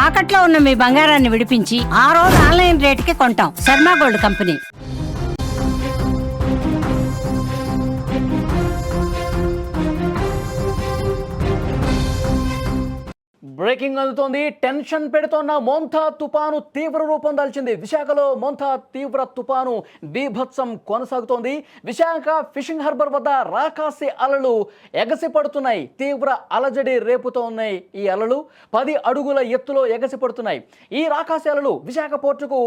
తాకట్లో ఉన్న మీ బంగారాన్ని విడిపించి ఆ రోజు ఆన్లైన్ రేటుకి కొంటాం. Sharma gold company. బ్రేకింగ్ అందుతోంది. టెన్షన్ పెడుతోన్న మోంతా తుపాను తీవ్ర రూపం దాల్చింది. విశాఖలో మోంతా తీవ్ర తుపాను బీభత్సం కొనసాగుతోంది. విశాఖ ఫిషింగ్ హార్బర్ వద్ద రాకాసి అలలు ఎగసి పడుతున్నాయి. తీవ్ర అలజడి రేపుతో ఉన్నాయి. ఈ అలలు 10 అడుగుల ఎత్తులో ఎగసి పడుతున్నాయి. ఈ రాకాసి అలలు విశాఖ పోర్టుకు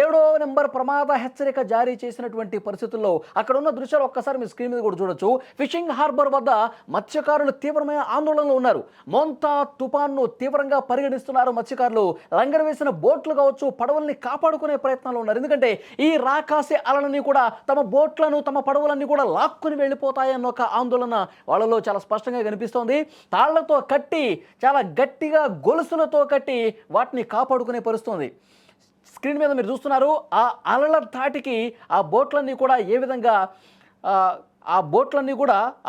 7వ నెంబర్ ప్రమాద హెచ్చరిక జారీ చేసినటువంటి పరిస్థితుల్లో అక్కడ ఉన్న దృశ్యాలు ఒక్కసారి మీ స్క్రీన్ మీద కూడా చూడొచ్చు. ఫిషింగ్ హార్బర్ వద్ద మత్స్యకారులు తీవ్రమైన ఆందోళనలో ఉన్నారు. మోంతా తుపాను తీవ్రంగా పరిగణిస్తున్నారు మత్స్యకారులు. లంగర వేసిన బోట్లు కావచ్చు, పడవల్ని కాపాడుకునే ప్రయత్నాలు ఉన్నారు. ఎందుకంటే ఈ రాకాసి అలలని కూడా తమ బోట్లను, తమ పడవలన్నీ కూడా లాక్కుని వెళ్ళిపోతాయన్న ఒక ఆందోళన వాళ్ళలో చాలా స్పష్టంగా కనిపిస్తోంది. తాళ్లతో కట్టి, చాలా గట్టిగా గొలుసులతో కట్టి వాటిని కాపాడుకునే పరిస్థితుంది. స్క్రీన్ మీద మీరు చూస్తున్నారు. ఆ అలల తాటికి ఆ బోట్లన్నీ కూడా ఏ విధంగా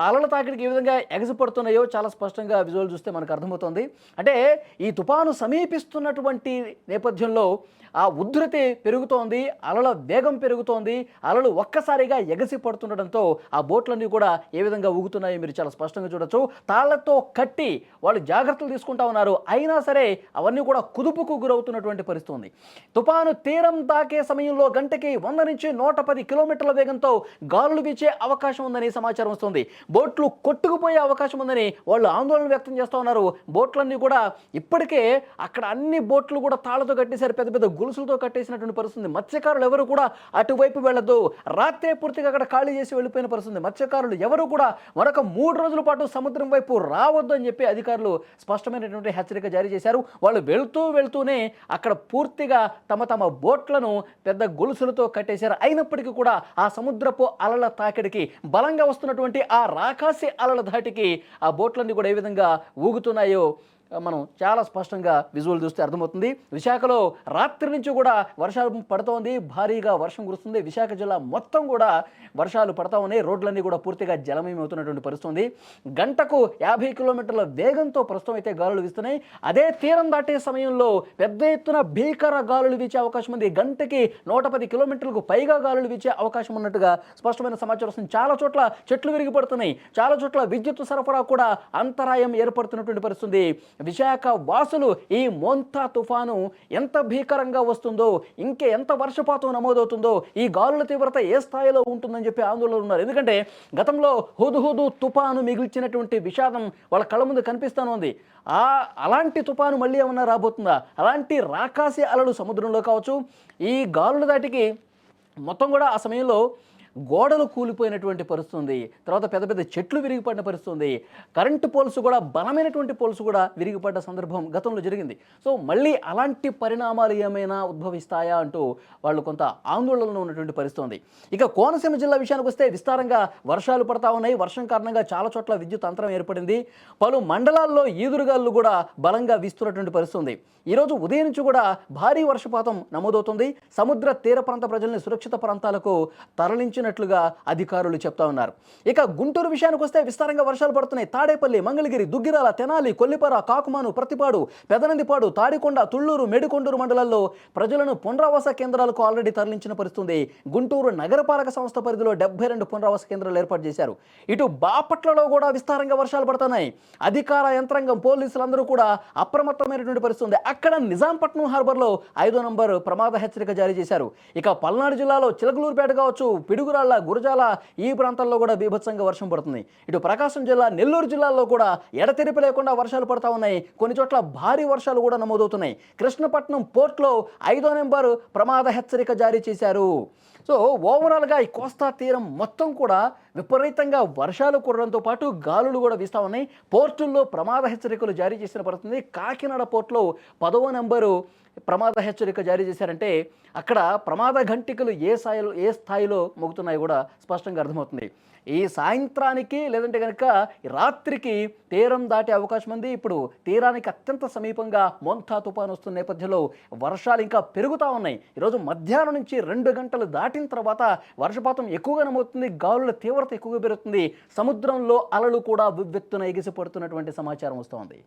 అలల తాకిడికి ఏ విధంగా ఎగసిపడుతున్నాయో చాలా స్పష్టంగా విజువల్ చూస్తే మనకు అర్థమవుతుంది. అంటే ఈ తుఫాను సమీపిస్తున్నటువంటి నేపథ్యంలో ఆ ఉధృతి పెరుగుతోంది, అలల వేగం పెరుగుతోంది, అలలు ఒక్కసారిగా ఎగసి పడుతుండడంతో ఆ బోట్లన్నీ కూడా ఏ విధంగా ఊగుతున్నాయో మీరు చాలా స్పష్టంగా చూడొచ్చు. తాళ్లతో కట్టి వాళ్ళు జాగ్రత్తలు తీసుకుంటా ఉన్నారు. అయినా సరే అవన్నీ కూడా కుదుపుకు గురవుతున్నటువంటి పరిస్థితి ఉంది. తుఫాను తీరం దాకే సమయంలో గంటకి 100 నుంచి 110 కిలోమీటర్ల వేగంతో గాలులు వీచే అవకాశం ఉందని సమాచారం వస్తుంది. బోట్లు కొట్టుకుపోయే అవకాశం ఉందని వాళ్ళు ఆందోళన వ్యక్తం చేస్తూ ఉన్నారు. బోట్లన్నీ కూడా ఇప్పటికే అక్కడ అన్ని బోట్లు కూడా తాళ్లతో కట్టేశారు, పెద్ద పెద్ద గొలుసులతో కట్టేసినటువంటి పరిస్థితి. మత్స్యకారులు ఎవరు కూడా అటువైపు వెళ్ళదు. రాత్రే పూర్తిగా అక్కడ ఖాళీ చేసి వెళ్ళిపోయిన పరిస్థితి. మత్స్యకారులు ఎవరు కూడా మరొక 3 రోజుల పాటు సముద్రం వైపు రావద్దు అని చెప్పి అధికారులు స్పష్టమైనటువంటి హెచ్చరిక జారీ చేశారు. వాళ్ళు వెళ్తూనే అక్కడ పూర్తిగా తమ బోట్లను పెద్ద గొలుసులతో కట్టేశారు. అయినప్పటికీ కూడా ఆ సముద్రపు అలల తాకిడికి, బలంగా వస్తున్నటువంటి ఆ రాకాసి అలల ధాటికి ఆ బోట్లన్నీ కూడా ఏ విధంగా ఊగుతున్నాయో మనం చాలా స్పష్టంగా విజువల్ చూస్తే అర్థమవుతుంది. విశాఖలో రాత్రి నుంచి కూడా వర్షాలు పడుతోంది, భారీగా వర్షం కురుస్తుంది. విశాఖ జిల్లా మొత్తం కూడా వర్షాలు పడతా ఉన్నాయి. రోడ్లన్నీ కూడా పూర్తిగా జలమయం అవుతున్నటువంటి పరిస్థితి. గంటకు 50 కిలోమీటర్ల వేగంతో ప్రస్తుతం అయితే గాలులు వీస్తున్నాయి. అదే తీరం దాటే సమయంలో పెద్ద ఎత్తున భీకర గాలులు వీచే అవకాశం ఉంది. గంటకి 110 కిలోమీటర్లకు పైగా గాలులు వీచే అవకాశం ఉన్నట్టుగా స్పష్టమైన సమాచారం వస్తుంది. చాలా చోట్ల చెట్లు విరిగి పడుతున్నాయి, చాలా చోట్ల విద్యుత్ సరఫరా కూడా అంతరాయం ఏర్పడుతున్నటువంటి పరిస్థితి. విశాఖ వాసులు ఈ మోంతా తుఫాను ఎంత భీకరంగా వస్తుందో, ఇంకే ఎంత వర్షపాతం నమోదవుతుందో, ఈ గాలుల తీవ్రత ఏ స్థాయిలో ఉంటుందని చెప్పి ఆందోళన ఉన్నారు. ఎందుకంటే గతంలో హుదుహుదు తుఫాను మిగిల్చినటువంటి విషాదం వాళ్ళ కళ్ళ ముందు కనిపిస్తూనే ఉంది. అలాంటి తుఫాను మళ్ళీ ఏమన్నా రాబోతుందా? అలాంటి రాకాసి అలలు సముద్రంలో కావచ్చు, ఈ గాలుల దాటికి మొత్తం కూడా ఆ సమయంలో గోడలు కూలిపోయినటువంటి పరిస్థితి ఉంది. తర్వాత పెద్ద పెద్ద చెట్లు విరిగిపడిన పరిస్థితి ఉంది. కరెంటు పోల్స్ కూడా, బలమైనటువంటి పోల్స్ కూడా విరిగిపడ్డ సందర్భం గతంలో జరిగింది. సో మళ్ళీ అలాంటి పరిణామాలు ఏమైనా ఉద్భవిస్తాయా అంటూ వాళ్ళు కొంత ఆందోళనలో ఉన్నటువంటి పరిస్థితి ఉంది. ఇక కోనసీమ జిల్లా విషయానికి వస్తే విస్తారంగా వర్షాలు పడతా ఉన్నాయి. వర్షం కారణంగా చాలా చోట్ల విద్యుత్ అంతరం ఏర్పడింది. పలు మండలాల్లో ఈదురుగాలు కూడా బలంగా వీస్తున్నటువంటి పరిస్థితి ఉంది. ఈరోజు ఉదయం నుంచి కూడా భారీ వర్షపాతం నమోదవుతుంది. సముద్ర తీర ప్రాంత ప్రజల్ని సురక్షిత ప్రాంతాలకు తరలించినట్లుగా అధికారులు చెప్తా ఉన్నారు. ఇక గుంటూరు విషయానికి వస్తే విస్తారంగా వర్షాలు పడుతున్నాయి. తాడేపల్లి, మంగళగిరి, దుగ్గిరాల, తెనాలి, కొల్లిపర, కాకుమాను, ప్రతిపాడు, పెదనందిపాడు, తాడికొండ, తుళ్లూరు, మేడికొండూరు మండలాల్లో ప్రజలను పునరావాస కేంద్రాలకు ఆల్రెడీ తరలించిన పరిస్థితుంది. గుంటూరు నగరపాలక సంస్థ పరిధిలో 72 పునరావాస కేంద్రాలు ఏర్పాటు చేశారు. ఇటు బాపట్లలో కూడా విస్తారంగా వర్షాలు పడుతున్నాయి. అధికార యంత్రాంగం, పోలీసులందరూ కూడా అప్రమత్తమైనటువంటి పరిస్థితుంది. అక్కడ నిజాంపట్నం హార్బర్లో 5వ నంబర్ ప్రమాద హెచ్చరిక జారీ చేశారు. ఇక పల్నాడు జిల్లాలో చిలకలూరుపేట కావచ్చు, పిడుగురాళ్ల, గురజాల ఈ ప్రాంతాల్లో కూడా బీభత్సంగా వర్షం పడుతుంది. ఇటు ప్రకాశం జిల్లా, నెల్లూరు జిల్లాల్లో కూడా ఎడతెరిపి లేకుండా వర్షాలు పడతా ఉన్నాయి. కొన్ని చోట్ల భారీ వర్షాలు కూడా నమోదవుతున్నాయి. కృష్ణపట్నం పోర్ట్లో 5వ నెంబర్ ప్రమాద హెచ్చరిక జారీ చేశారు. సో ఓవరాల్గా ఈ కోస్తా తీరం మొత్తం కూడా విపరీతంగా వర్షాలు కురడంతో పాటు గాలులు కూడా వీస్తూ ఉన్నాయి. పోర్టుల్లో ప్రమాద హెచ్చరికలు జారీ చేసిన పడుతుంది. కాకినాడ పోర్టులో 10వ నెంబరు ప్రమాద హెచ్చరిక జారీ చేశారంటే అక్కడ ప్రమాద ఘంటికలు ఏ స్థాయిలో మోగుతున్నాయో కూడా స్పష్టంగా అర్థమవుతుంది. ఈ సాయంత్రానికి లేదంటే కనుక రాత్రికి తీరం దాటే అవకాశం ఉంది. ఇప్పుడు తీరానికి అత్యంత సమీపంగా మోంతా తుఫాను వస్తున్న నేపథ్యంలో వర్షాలు ఇంకా పెరుగుతూ ఉన్నాయి. ఈరోజు మధ్యాహ్నం నుంచి 2 గంటలు దాటిన తర్వాత వర్షపాతం ఎక్కువగా నమోదుతుంది. గాలుల తీవ్రత ఎక్కువగా పెరుగుతుంది. సముద్రంలో అలలు కూడా ఉవ్వెత్తున ఎగిసిపడుతున్నటువంటి సమాచారం వస్తోంది.